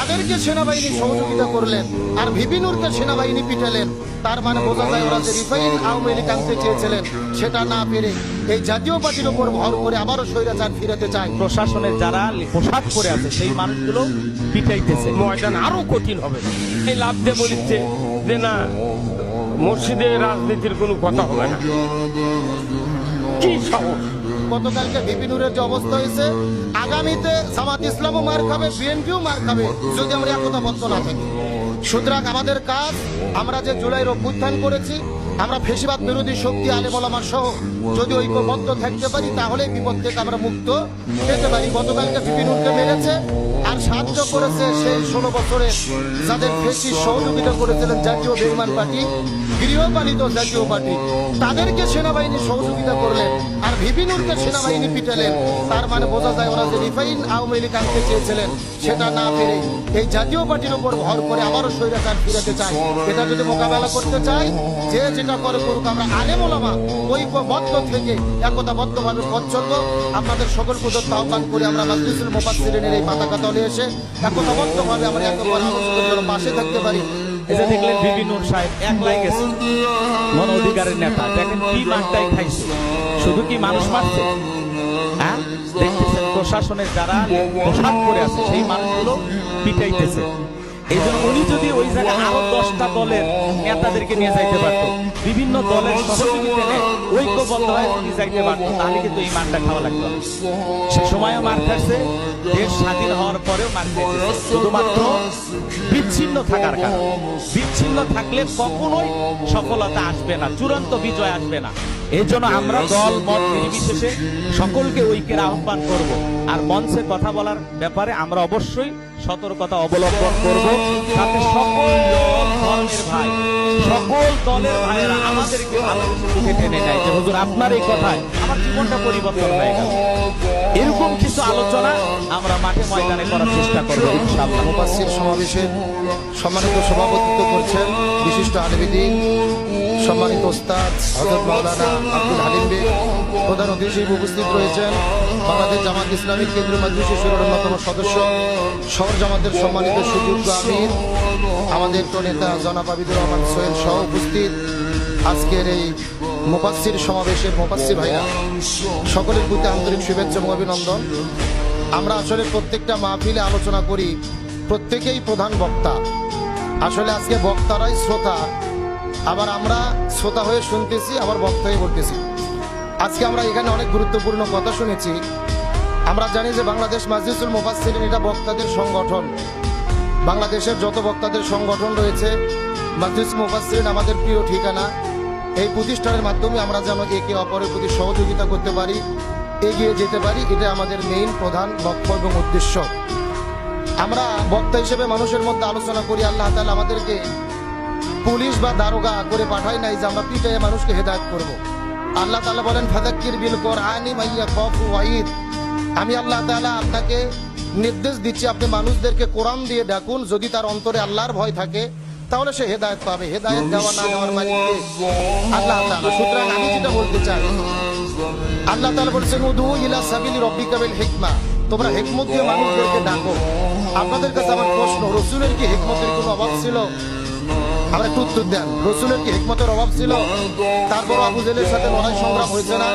তাদেরকে সেনাবাহিনী সহযোগিতা করলেন আর ভিপি নূরকে সেনাবাহিনী পিটালেন। তার মানে বোঝা যায় ওরা যে রিফাইন আওয়ামী লীগ আনতে চেয়েছিলেন সেটা না পেরে এই জাতীয় পার্টির উপর ভর করে আবারও স্বৈরাচার ফিরাতে চায়। প্রশাসনের যারা পোশাক পরে আছে সেই মানুষগুলো পিটাইতেছে। ময়দান আরো কঠিন হবে। এই লাভ দিয়ে বলিচ্ছে যে না মসজিদে রাজনীতির কোনো কথা হবে না। কি সাহস! গতকালকে ভিপি নূরের যে অবস্থা হয়েছে, আগামীতে জামাত ইসলামও মার খাবে, বিএনপিও মার খাবে যদি আমরা একতাবদ্ধ না থাকি। সুতরাং আমাদের কাজ, আমরা যে জুলাইয়ের অভ্যুত্থান করেছি, আমরা ফেসিবাদ বিরোধী শক্তি আলেম ওলামা সহ যদি ঐক্যবদ্ধ থাকতে পারি তাহলে বিপদ থেকে আমরা মুক্ত পেতে পারি। গতকালকে ভিপি নূরকে মেরেছে আর সাহায্য করেছে সেই 16 বছরে যাদের বেশি সহযোগিতা করেছিলেন জাতীয় বেঈমান পার্টি, গৃহপালিত জাতীয় পার্টি, তাদেরকে সেনাবাহিনী সহযোগিতা করলেন আর ভিপি নূরকে সেনাবাহিনী পিটালেন। তার মানে বোঝা যায় ওরা যে রিফাইন আওয়ামী লীগ আনতে চেয়েছিলেন সেটা না পেরে এই জাতীয় পার্টির উপর ভর করে আবারও স্বৈরাচার ফিরাতে চায়। এটা যদি মোকাবেলা করতে চাই, যে যেটা করে করুক, আমরা আলেম ওলামা ঐক্যবদ্ধ থেকে একতাবদ্ধভাবে পথ চলবো। আপনাদের সকল পুজোর আহ্বান করে আমরা মাজলিসুল মুফাসসিরিনের এই পতাকা তলে এসে একতাবদ্ধভাবে আমরা একেবারে আলোচনার জন্য পাশে থাকতে পারি। এই যে দেখলেন ভিপি নূর সাহেব একলাই গেছে, গণ অধিকারের নেতা, দেখেন কি মারটাই খাইছে। শুধু কি মানুষ মারছে? হ্যাঁ, দেখতেছেন প্রশাসনের যারা পোশাক পরে আছে সেই মানুষগুলো পিটাইতেছে। এই জন্য উনি যদি ওই জায়গায় আরো 10টা দলের নেতাদেরকে নিয়ে যাইতে পারতো, বিভিন্ন দলের সহযোগিতা নিয়ে ঐক্যবদ্ধ হয়ে যদি যাইতে পারতো, তাহলে কিন্তু এই মারটা খাওয়া লাগতো। সে সময়ও মার খাচ্ছে, দেশ স্বাধীন হওয়ার পরেও মার খাইছে, শুধুমাত্র বিচ্ছিন্ন থাকার কারণে। বিচ্ছিন্ন থাকলে কখনোই সফলতা আসবে না, চূড়ান্ত বিজয় আসবে না। এই জন্য আমরা দল মত নির্বিশেষে সকলকে ঐক্যের আহ্বান করব। আর মঞ্চে কথা বলার ব্যাপারে আমরা অবশ্যই সতর্কতা অবলম্বন করব, যাতে সকল ধর্মের ভাই, সকল দলের ভাইয়েরা আমাদেরকে ভালোবেসে টেনে নেয় যে হুজুর আপনার এই কথায় আমার জীবনটা পরিবর্তন হয়ে গেল। এরকম কিছু আলোচনা আমরা মাঠে ময়দানে করার চেষ্টা করবো ইনশাআল্লাহ। মুফাসসির সমাবেশের সম্মানিত সভাপতিত্ব করছেন বিশিষ্ট আলেমদ্বীন, সম্মানিত ওস্তাদ হযরত মাওলানা আব্দুল হালিম বেগ। প্রধান অতিথি হিসেবে উপস্থিত রয়েছেন বাংলাদেশ জামাত ইসলামী কেন্দ্রীয় মজলিসের অন্যতম সদস্য, শহর জামাতের সম্মানিত সুযোগ্য আমির, আমাদের নেতা জনাব আবিদুর রহমান সোহেল সহ উপস্থিত আজকের এই মুফাসসির সমাবেশের মুফাসসির ভাইরা, সকলের প্রতি আন্তরিক শুভেচ্ছা এবং অভিনন্দন। আমরা আসলে প্রত্যেকটা মাহফিলে আলোচনা করি, প্রত্যেকেই প্রধান বক্তা। আসলে আজকে বক্তারাই শ্রোতা, আবার আমরা শ্রোতা হয়ে শুনতেছি, আবার বক্তা হয়ে বলতেছি। আজকে আমরা এখানে অনেক গুরুত্বপূর্ণ কথা শুনেছি। আমরা জানি যে বাংলাদেশ মাজলিসুল মুফাসসিরিন এটা বক্তাদের সংগঠন। বাংলাদেশের যত বক্তাদের সংগঠন রয়েছে, মাজলিসুল মুফাসসিরিন আমাদের প্রিয় ঠিকানা। এই প্রতিষ্ঠানের মাধ্যমে আমরা যেন একে অপরের প্রতি সহযোগিতা করতে পারি, এগিয়ে যেতে পারি, এটা আমাদের মেইন প্রধান লক্ষ্য এবং উদ্দেশ্য। আমরা বক্তা হিসেবে মানুষের মধ্যে আলোচনা করি। আল্লাহ তাআলা আমাদেরকে পুলিশ বা দারোগা করে পাঠায় নাই যে আমরা পিটাইয়ে মানুষকে হেদায়েত করব। আল্লাহ তাআলা বলেন ফাযাক্কির বিল কুরআনি মাইয়া খাফু ওয়াঈদ। আমি আল্লাহ তাআলা আপনাকে নির্দেশ দিচ্ছি, আপনি মানুষদেরকে কোরআন দিয়ে ডাকুন, যদি তার অন্তরে আল্লাহর ভয় থাকে তাহলে সে হেদায়েত পাবে। হেদায়েত দেওয়া না দেওয়ার মালিক আল্লাহ তাআলা। সুতরাং আমি যেটা বলতে চাই, আল্লাহ তাআলা বলেছেন উদু ইলা সাবিলি রাব্বিকা বিল হিকমা, তোমরা হিকমত দিয়ে মানুষদেরকে ডাকো। আপনাদের কাছে আমার প্রশ্ন, রাসূলের কি হিকমতের কোনো অভাব ছিল? আমরা একটু উত্তর দেন, রাসূলের কি হিকমতের অভাব ছিল? তারপর আবু জেহেলের সাথে লড়াই সংগ্রাম হয়েছে না?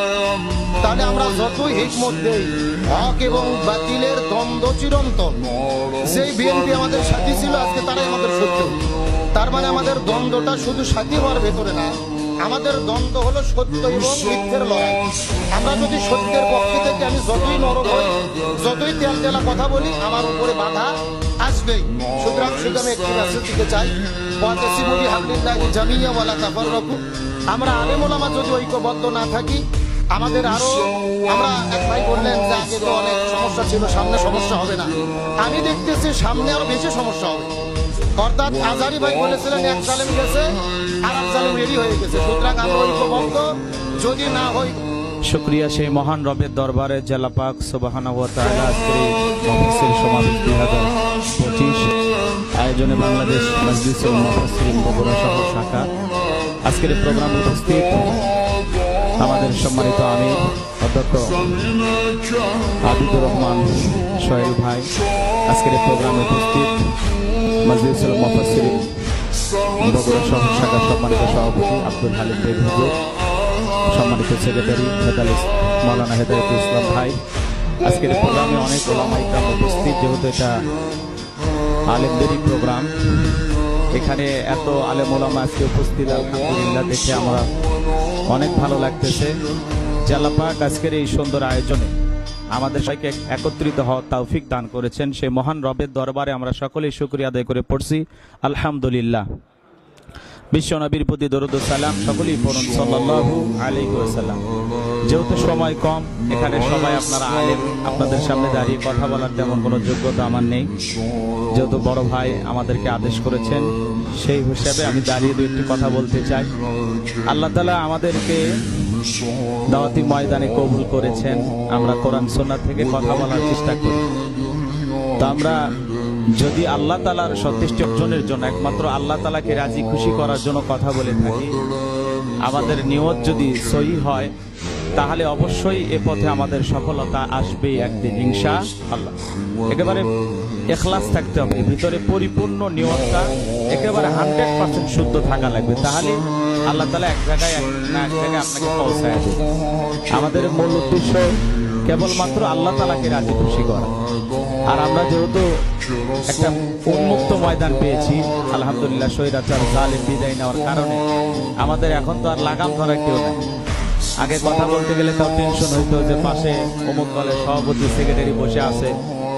তাহলে আমরা যতই হিকমত দেই, হক এবং বাতিলের দ্বন্দ্ব চিরন্তন। সেই বিএনপি আমাদের সাথী ছিল, আজকে তারাই আমাদের শত্রু। তার মানে আমাদের দ্বন্দ্বটা শুধু সাথী হওয়ার ভেতরে না, আমাদের দ্বন্দ্ব হলো সত্য এবং মিথ্যের লড়াই। আমরা যদি সত্যের পক্ষে থেকে আমি যতই নরম হই, যতই তেল তেলা কথা বলি, আমার উপরে বাধা আসবেই। সুতরাং শুধু আমি একটি মেসেজ দিতে চাই, ওয়াতাসিমু বিহাবলিল্লাহি জামিআ ওয়া লা তাফাররাকু। আমরা আলেম ওলামা যদি ঐক্যবদ্ধ না থাকি, আমাদের আরো, আমরা এক ভাই বললেন যে আগে তো অনেক সমস্যা ছিল, সামনে সমস্যা হবে না। আমি দেখতেছি সামনে আরো বেশি সমস্যা হবে। অর্থাৎ আজারি ভাই বলেছিলেন এক জালেম গেছে আর এক জালেম রেডি হয়ে গেছে। সুতরাং আমরা ঐক্যবদ্ধ যদি না হই। শুকরিয়া সেই মহান রবের দরবারে, জেলা পাক সুবহানাহু ওয়া তাআলা আজকের এই মুফাসসির সমাবেশ 2025 আয়োজনে বাংলাদেশ মাজলিসুল মুফাসসিরিন বগুড়া শহর শাখা। আজকের এই প্রোগ্রামে উপস্থিত আমাদের সম্মানিত আমির অধ্যক্ষ আবিদুর রহমান সোহেল ভাই, আজকের এই প্রোগ্রামে উপস্থিত মাজলিসুল মুফাসসিরিন বগুড়া শহর শাখার সম্মানিত সভাপতি আব্দুল হালিম বেগ হুজুর, সম্মানিত সেক্রেটারি মাওলানা হেদায়েতুল ইসলাম ভাই, আজকের প্রোগ্রামে অনেক ওলামা ইকরাম উপস্থিত। যেহেতু এটা আলেমদেরই প্রোগ্রাম, এখানে এত আলেম ওলামা আজকে উপস্থিত, আলহামদুলিল্লাহ দেখে আমরা অনেক ভালো লাগতেছে। যে আল্লাহ পাক আজকের এই সুন্দর আয়োজনে আমাদের সবাইকে একত্রিত হওয়ার তৌফিক দান করেছেন, সেই মহান রবের দরবারে আমরা সকলেই শুকরিয়া আদায় করে পড়ছি আলহামদুলিল্লাহ। বিশ্ব নবীর প্রতি দরুদ ও সালাম সকলেই পড়ুন সাল্লাল্লাহু আলাইহি ওয়াসাল্লাম। যেহেতু সময় কম, এখানে সবাই আপনারা আলেম, আপনাদের সামনে দাঁড়িয়ে কথা বলার তেমন কোনো যোগ্যতা আমার নেই। যেহেতু বড় ভাই আমাদেরকে আদেশ করেছেন, সেই হিসাবে আমি দাঁড়িয়ে দু একটি কথা বলতে চাই। আল্লাহ তাআলা আমাদেরকে দাওয়াতি ময়দানে কবুল করেছেন, আমরা কোরআন সুন্নাহ থেকে কথা বলার চেষ্টা করি। তো আমরা যদি আল্লাহ তাআলার সন্তুষ্টি অর্জনের জন্য, একমাত্র আল্লাহ তাআলাকে রাজি খুশি করার জন্য কথা বলে থাকি, আমাদের নিয়ত যদি সহি হয়, তাহলে অবশ্যই এ পথে আমাদের সফলতা আসবে একদিন ইনশাআল্লাহ। একেবারে ইখলাস থাকতে হবে, ভিতরে পরিপূর্ণ নিয়তটা একেবারে 100% শুদ্ধ থাকা লাগবে, তাহলে আল্লাহ তাআলা এক জায়গায় না এক জায়গায় আপনাকে পৌঁছায় দেবে। আমাদের মূল উদ্দেশ্য কেবলমাত্র আল্লাহ তাআলাকে রাজি খুশি করা। আর আমরা যেহেতু একটা উন্মুক্ত ময়দান পেয়েছি, আলহামদুলিল্লাহ, স্বৈরাচার জালেম বিদায় নেওয়ার কারণে আমাদের এখন তো আর লাগাম ধরা কেউ নেই। আগে কথা বলতে গেলে তাও টেনশন হইতো যে পাশে অমুক দলের সভাপতি সেক্রেটারি বসে আছে,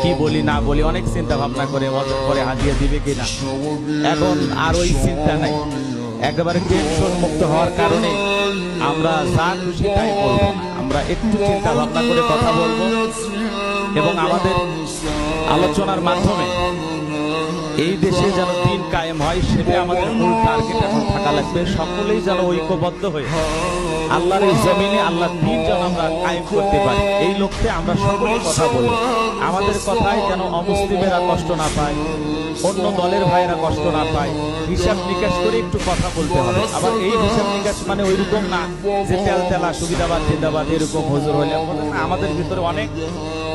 কি বলি না বলি অনেক চিন্তা ভাবনা করে অজর করে হাজিয়ে দিবে কিনা। এখন আর ওই চিন্তা নাই, একেবারে টেনশন মুক্ত হওয়ার কারণে আমরা যা খুশি তাই বলবো, আমরা একটু চিন্তা ভাবনা করে কথা বলবো এবং আমাদের আলোচনার মাধ্যমে এই দেশে যেন দিন কায়েম হয়, সেটা আমাদের মূল টার্গেট এখন থাকা লাগবে। সকলেই যেন ঐক্যবদ্ধ হয়ে আল্লাহর এই জমিনে আল্লাহর দিন যেন আমরা কায়েম করতে পারি, এই লক্ষ্যে আমরা সকলেই কথা বলি। আমাদের কথায় যেন অমুসলিমেরা কষ্ট না পায়, অন্য দলের ভাইয়েরা কষ্ট না পায়, হিসাব নিকাশ করে একটু কথা বলতে হবে। আবার এই হিসাব নিকাশ মানে ওইরকম না যে তেলা সুবিধাবাদ জিন্দাবাদ এরকম হুজুর হলে, আমাদের ভিতরে অনেক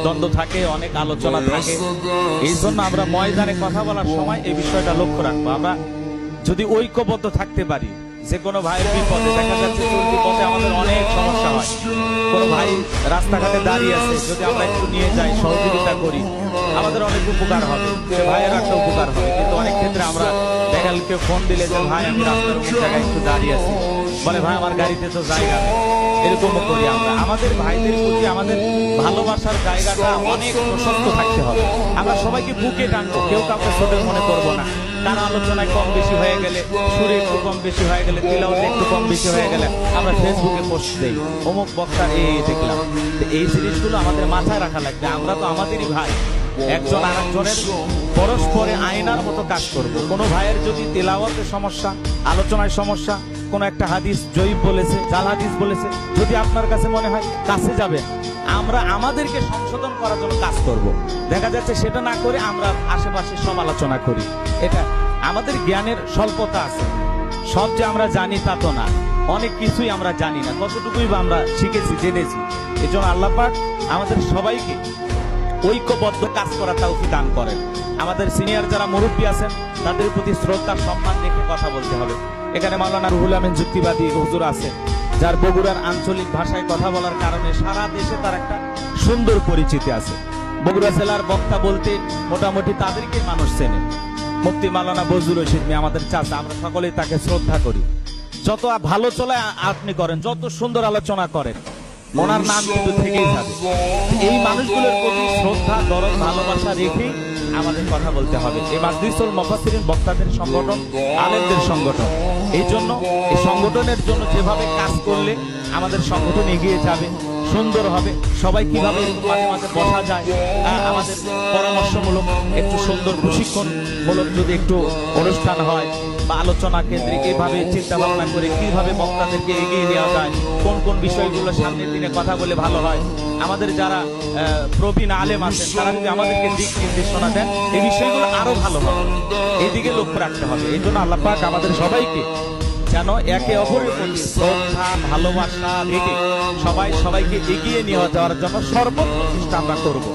দ্বন্দ্ব থাকে, অনেক আলোচনা থাকে। এই জন্য আমরা ময়দানে কথা বলার সময় এই বিষয়টা লক্ষ্য রাখবো। আমরা যদি ঐক্যবদ্ধ থাকতে পারি, যে কোনো ভাইয়ের বিপদে, দেখা যাচ্ছে চলতি পথে আমাদের অনেক সমস্যা হয়, কোনো ভাই রাস্তাঘাটে দাঁড়িয়ে আছে, যদি আমরা একটু নিয়ে যাই, সহযোগিতা করি, আমাদের অনেক উপকার হবে, সে ভাইয়ের একটা উপকার হবে। কিন্তু অনেক ক্ষেত্রে আমরা দেখা গেল কেউ ফোন দিলে যে ভাই আমি রাস্তার অনেক জায়গায় একটু দাঁড়িয়ে আছি, বলে ভাই আমার গাড়িতে তো জায়গা নেই, এরকমও করি আমরা। আমাদের ভাইদের প্রতি আমাদের ভালোবাসার জায়গাটা অনেক প্রশস্ত থাকতে হবে। আমরা সবাইকে বুকে টানবো, কেউ কাউকে ছোট মনে করবো না। কারণ আলোচনায় কম বেশি হয়ে গেলে, সুরে একটু কম বেশি হয়ে গেলে, তিলাওয়াতে একটু কম বেশি হয়ে গেলে আমরা ফেসবুকে পোস্ট দেই, অমুক বক্তা এই দেখলাম। এই জিনিসগুলো আমাদের মাথায় রাখা লাগবে। আমরা তো আমাদেরই ভাই, একজন আরেকজনের পরস্পরে আয়নার মতো কাজ করব। কোনো ভাইয়ের যদি তেলাওয়াতে সমস্যা, আলোচনায় সমস্যা, কোন একটা হাদিস জয়ীফ বলেছে, জাল হাদিস বলেছে, যদি আপনার কাছে মনে হয়, কাছে যাবেন, আমরা আমাদেরকে সংশোধন করার জন্য কাজ করব। দেখা যাচ্ছে সেটা না করে আমরা আশেপাশে সমালোচনা করি, এটা আমাদের জ্ঞানের স্বল্পতা আছে। সব যে আমরা জানি তা তো না, অনেক কিছুই আমরা জানি না, কতটুকুই বা আমরা শিখেছি, জেনেছি। এই জন্য আল্লাহ পাক আমাদের সবাইকে ঐক্যবদ্ধ কাজ করার তৌফিক দান করেন। আমাদের সিনিয়র যারা মুরব্বী আছেন, তাদের প্রতি শ্রদ্ধা সম্মান রেখে কথা বলতে হবে। এখানে মাওলানা রুহুল আমিন যুক্তিবাদী হুজুর আছে, যার বগুড়ার আঞ্চলিক ভাষায় কথা বলার কারণে সারা দেশে তার একটা সুন্দর পরিচিতি আছে। বগুড়া জেলার বক্তা বলতে মোটামুটি তাদেরকে মানুষ চেনে। মুফতি মাওলানা বজলুর রশিদ মিয়া আমাদের চাচা, আমরা সকলেই তাকে শ্রদ্ধা করি। যত ভালো চলে আপনি করেন, যত সুন্দর আলোচনা করেন, ওনার নাম কিন্তু থেকেই যাবে। এই মানুষগুলোর প্রতি শ্রদ্ধা, দরদ, ভালোবাসা রেখে আমাদের কথা বলতে হবে। এই মাজলিসুল মুফাসসিরিন বক্তাদের সংগঠন, আলেমদের সংগঠন, এই জন্য এই সংগঠনের জন্য যেভাবে কাজ করলে আমাদের সংগঠন এগিয়ে যাবে, সুন্দর হবে। সবাই কিভাবে মাঝে মাঝে বসা যায়, আমাদের পরামর্শমূলক একটু সুন্দর প্রশিক্ষণমূলক যদি একটু অনুষ্ঠান হয় বা আলোচনা কেন্দ্রিক, এইভাবে চিন্তা ভাবনা করে কিভাবে বক্তাদেরকে এগিয়ে নেওয়া যায়, কোন কোন বিষয়গুলো সামনের দিনে কথা বলে ভালো হয়। আমাদের যারা প্রবীণ আলেম আছেন, তারা যদি আমাদেরকে দিক নির্দেশনা দেন, এই বিষয়গুলো আরো ভালো হবে, এইদিকে লক্ষ্য রাখতে হবে। এই জন্য আল্লাহ পাক আমাদের সবাইকে যেন একে অপরের প্রতি শ্রদ্ধা, ভালোবাসা রেখে সবাইকে এগিয়ে নিয়ে যাওয়ার জন্য সর্বোচ্চ চেষ্টা আমরা করব।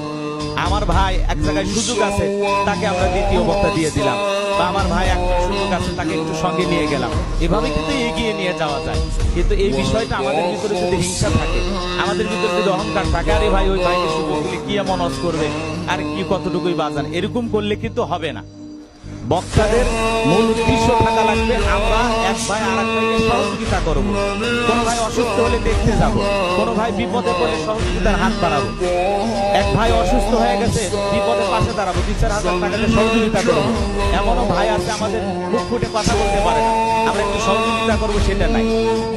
আমার ভাই এক জায়গায় সুযোগ আছে, তাকে আমরা দ্বিতীয় বক্তা দিয়ে দিলাম। বা আমার ভাই একটা সুযোগ আছে তাকে একটু সঙ্গে নিয়ে গেলাম, এভাবে কিন্তু এগিয়ে নিয়ে যাওয়া যায়। কিন্তু এই বিষয়টা আমাদের ভিতরে যদি হিংসা থাকে, আমাদের ভিতরে যদি অহংকার থাকে, আরে ভাই ওই ভাইকে সুযোগ দিলে কি এমন অজ করবে, আর কি কতটুকুই বাজান, এরকম করলে কিন্তু হবে না। বক্তাদের মূল উদ্দেশ্য থাকা লাগবে আমরা এক ভাই আর এক ভাইকে সহযোগিতা করব। কোন ভাই অসুস্থ হলে দেখতে যাব, কোন ভাই বিপদে পড়লে সহযোগিতার হাত বাড়াবো। এক ভাই অসুস্থ হয়ে গেছে, বিপদের পাশে দাঁড়াবো, 2-4 হাজার টাকা দিয়ে সহযোগিতা করবো। এমনও ভাই আছে আমাদের মুখ ফুটে কথা বলতে পারে না, আমরা একটু সহযোগিতা করবো সেটা নাই।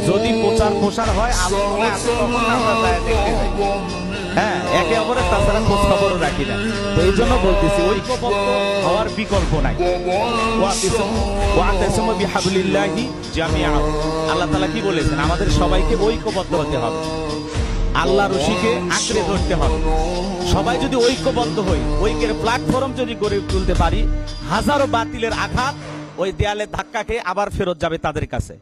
যদি প্রচার প্রসার হয় আলোচনা আছে তখন আমরা যায় দেখতে যাই, হ্যাঁ, একে অপরের তাছাড়া খোঁজ খবরও রাখি না। তো এই জন্য বলতেছি ঐক্যবদ্ধ হওয়ার বিকল্প নাই। ওয়াতাসিমু বিহাবলিল্লাহি জামিআ, আল্লাহ তাআলা কি বলেছেন, আমাদের সবাইকে ঐক্যবদ্ধ হতে হবে, আল্লাহ রশিকে আঁকড়ে ধরতে হবে। সবাই যদি ঐক্যবদ্ধ হই, ঐক্যের প্ল্যাটফর্ম যদি গড়ে তুলতে পারি, হাজারো বাতিলের আঘাত ওই দেয়ালে ধাক্কা খেয়ে আবার ফেরত যাবে তাদের কাছে,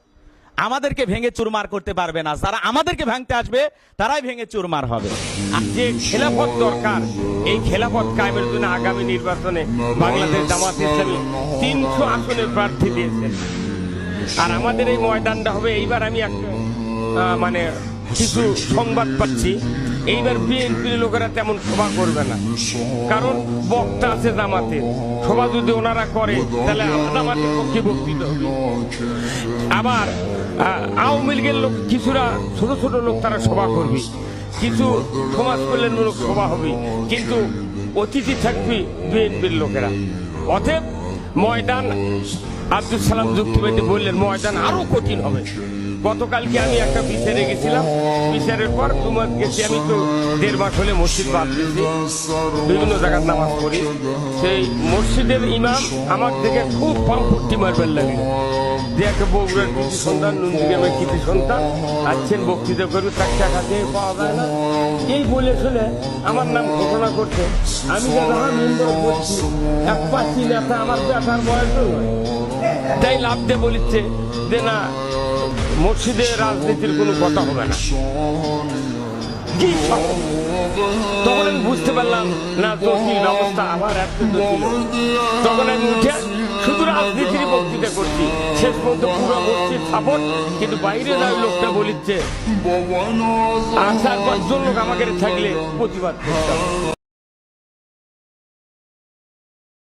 আমাদেরকে ভেঙে চুরমার করতে পারবে না। যারা আমাদেরকে ভাঙতে আসবে তারাই ভেঙে চুরমার হবে। আর যে খেলাফত দরকার, এই খেলাফত কায়েমের জন্য আগামী নির্বাচনে বাংলাদেশ জামাত ইসলামী 300 আসনের প্রার্থী দিয়েছেন। আর আমাদের এই ময়দানটা হবে, এইবার আমি একটা মানে কিছু সংবাদ পাচ্ছি, এইবার বিএনপির লোকেরা তেমন সভা করবে না, কারণ বক্তা আছে জামাতে, সভা যদি ওনারা করে তাহলে জামাতের পক্ষে বক্তৃতা হবে। আবার আওয়ামী লীগের লোক কিছুরা ছোট ছোট লোক তারা সভা করবে, কিছু সমাজ কল্যাণমূলক সভা হবে, কিন্তু অতিথি থাকবে বিএনপির লোকেরা। অতএব ময়দান, আব্দুল সালাম যুক্তিবাদী বললেন ময়দান আরো কঠিন হবে। গতকালকে আমি একটা বিচারে গেছিলাম, বিচারের পর তোমার গেছি, আমি তো 1.5 মাস হলে মসজিদ বাদ দিয়েছি, বিভিন্ন জায়গায় নামাজ পড়ি। সেই মসজিদের ইমাম আমার থেকে খুব পাম্পটি মারবার লাগে, যে একটা বগুড়ার কৃতি সন্তান, নন্দীগ্রামের কৃতি সন্তান আসছেন বক্তৃতা করবে, তার টাকা দিয়ে পাওয়া যায় না, এই বলে শুনে আমার নাম ঘোষণা করছে। আমি যখন নিন্দা করছি, এক পাচ্ছি নেতা আমার ব্যাটার বয়সও নয়, তাই লাভ দিয়ে বলিচ্ছে যে না, মসজিদে রাজনীতির কোনো কথা হবে না। কি তখন আমি বুঝতে পারলাম না, জটিল ব্যবস্থা আবার এত জটিল। তখন আমি উঠে শুধু রাজনীতির বক্তৃতা করছি, শেষ পর্যন্ত পুরো মসজিদ সাপোর্ট, কিন্তু বাইরে যাওয়ার লোকটা বলিচ্ছে 4-5 জন লোক আমাকে থাকলে প্রতিবাদ করতাম।